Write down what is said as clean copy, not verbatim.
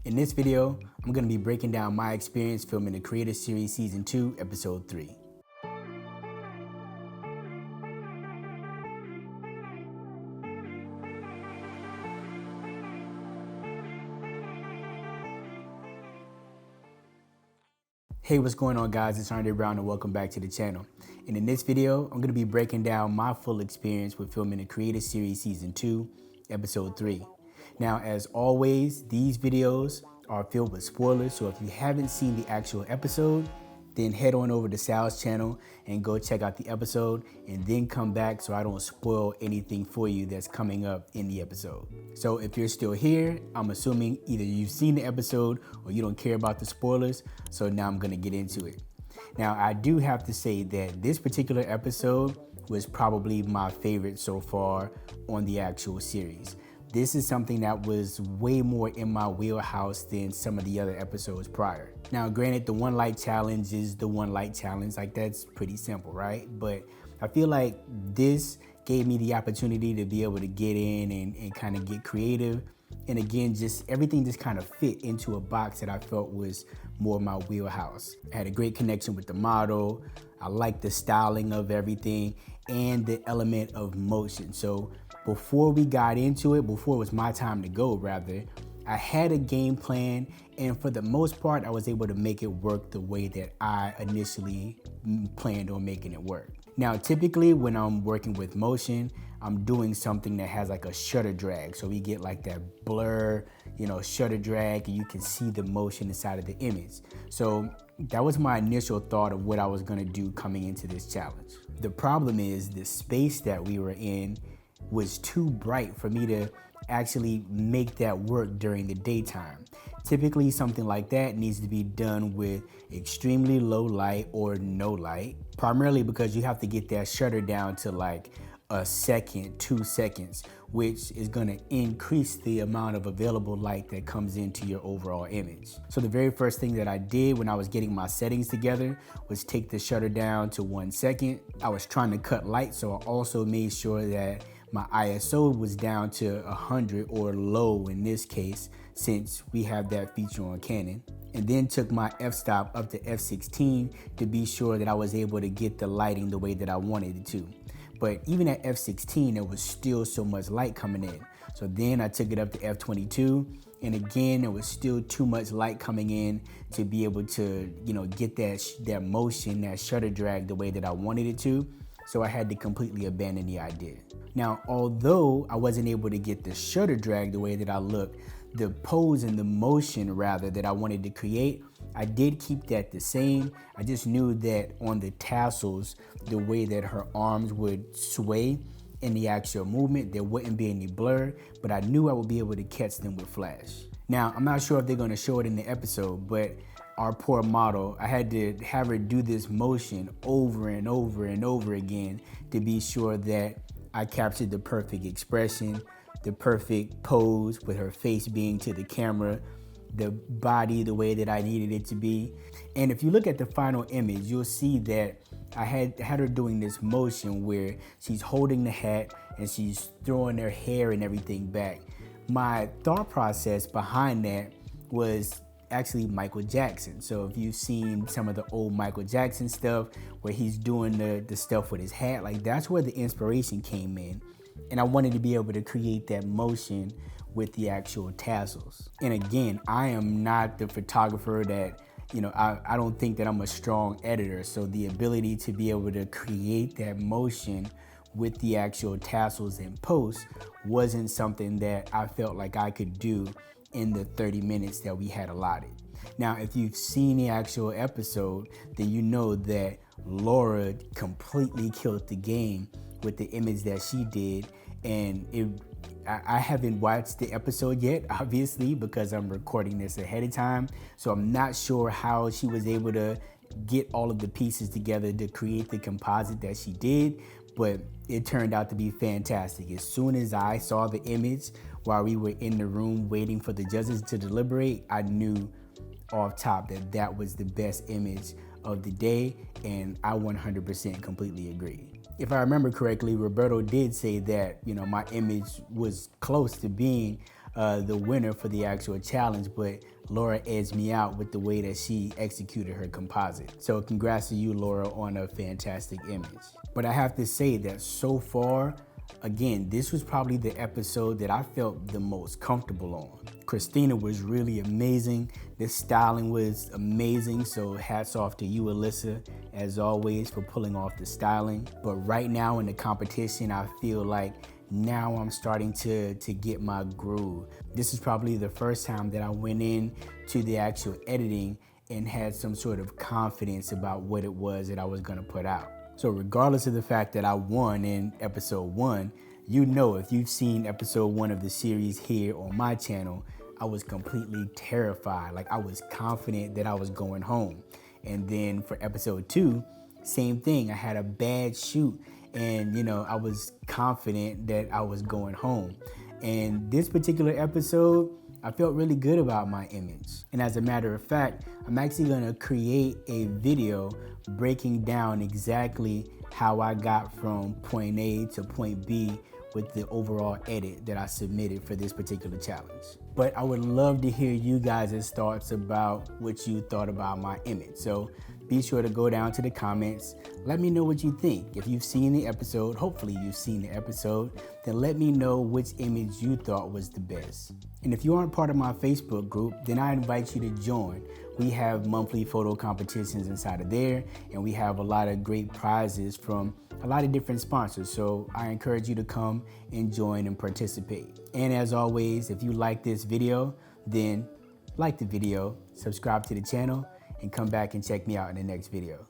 In this video, I'm going to be breaking down my experience filming the Creator Series Season 2, Episode 3. Hey, what's going on, guys? It's Andre Brown and welcome back to the channel. And in this video, I'm going to be breaking down my full experience with filming the Creator Series Season 2, Episode 3. Now, as always, these videos are filled with spoilers, so if you haven't seen the actual episode, then head on over to Sal's channel and go check out the episode and then come back so I don't spoil anything for you that's coming up in the episode. So if you're still here, I'm assuming either you've seen the episode or you don't care about the spoilers, so now I'm gonna get into it. Now, I do have to say that this particular episode was probably my favorite so far on the actual series. This is something that was way more in my wheelhouse than some of the other episodes prior. Now, granted, the one light challenge is the one light challenge. Like, that's pretty simple, right? But I feel like this gave me the opportunity to be able to get in and kind of get creative. And again, just everything just kind of fit into a box that I felt was more my wheelhouse. I had a great connection with the model. I liked the styling of everything and the element of motion. So before we got into it, before it was my time to go rather, I had a game plan, and for the most part, I was able to make it work the way that I initially planned on making it work. Now, typically when I'm working with motion, I'm doing something that has like a shutter drag. So we get like that blur, shutter drag, and you can see the motion inside of the image. So that was my initial thought of what I was gonna do coming into this challenge. The problem is the space that we were in was too bright for me to actually make that work during the daytime. Typically, something like that needs to be done with extremely low light or no light, primarily because you have to get that shutter down to like a second, 2 seconds, which is gonna increase the amount of available light that comes into your overall image. So the very first thing that I did when I was getting my settings together was take the shutter down to 1 second. I was trying to cut light, so I also made sure that my ISO was down to 100 or low in this case, since we have that feature on Canon. And then took my f-stop up to f16 to be sure that I was able to get the lighting the way that I wanted it to. But even at f16, there was still so much light coming in. So then I took it up to f22, and again, there was still too much light coming in to be able to, get that motion, that shutter drag the way that I wanted it to. So I had to completely abandon the idea. Now, although I wasn't able to get the shutter drag the way that I looked, the pose and the motion rather that I wanted to create, I did keep that the same. I just knew that on the tassels, the way that her arms would sway in the actual movement, there wouldn't be any blur, but I knew I would be able to catch them with flash. Now, I'm not sure if they're gonna show it in the episode, but our poor model, I had to have her do this motion over and over and over again to be sure that I captured the perfect expression, the perfect pose with her face being to the camera, the body the way that I needed it to be. And if you look at the final image, you'll see that I had her doing this motion where she's holding the hat and she's throwing her hair and everything back. My thought process behind that was actually Michael Jackson. So if you've seen some of the old Michael Jackson stuff where he's doing the stuff with his hat, like that's where the inspiration came in. And I wanted to be able to create that motion with the actual tassels. And again, I am not the photographer that, I don't think that I'm a strong editor. So the ability to be able to create that motion with the actual tassels in post wasn't something that I felt like I could do in the 30 minutes that we had allotted. Now, if you've seen the actual episode, then you know that Laura completely killed the game with the image that she did. And I haven't watched the episode yet, obviously, because I'm recording this ahead of time. So I'm not sure how she was able to get all of the pieces together to create the composite that she did, but it turned out to be fantastic. As soon as I saw the image while we were in the room waiting for the judges to deliberate, I knew off top that that was the best image of the day, and I 100% completely agree. If I remember correctly, Roberto did say that, my image was close to being the winner for the actual challenge, but Laura edged me out with the way that she executed her composite. So congrats to you, Laura, on a fantastic image. But I have to say that so far, again, this was probably the episode that I felt the most comfortable on. Christina was really amazing. The styling was amazing. So hats off to you, Alyssa, as always, for pulling off the styling. But right now in the competition, I feel like now I'm starting to get my groove. This is probably the first time that I went in to the actual editing and had some sort of confidence about what it was that I was gonna put out. So regardless of the fact that I won in episode 1, you know, if you've seen episode 1 of the series here on my channel, I was completely terrified. Like, I was confident that I was going home. And then for episode 2, same thing. I had a bad shoot and, you know, I was confident that I was going home. And this particular episode, I felt really good about my image. And as a matter of fact, I'm actually gonna create a video breaking down exactly how I got from point A to point B with the overall edit that I submitted for this particular challenge. But I would love to hear you guys' thoughts about what you thought about my image. So be sure to go down to the comments. Let me know what you think. If you've seen the episode, hopefully you've seen the episode, then let me know which image you thought was the best. And if you aren't part of my Facebook group, then I invite you to join. We have monthly photo competitions inside of there, and we have a lot of great prizes from a lot of different sponsors. So I encourage you to come and join and participate. And as always, if you like this video, then like the video, subscribe to the channel, and come back and check me out in the next video.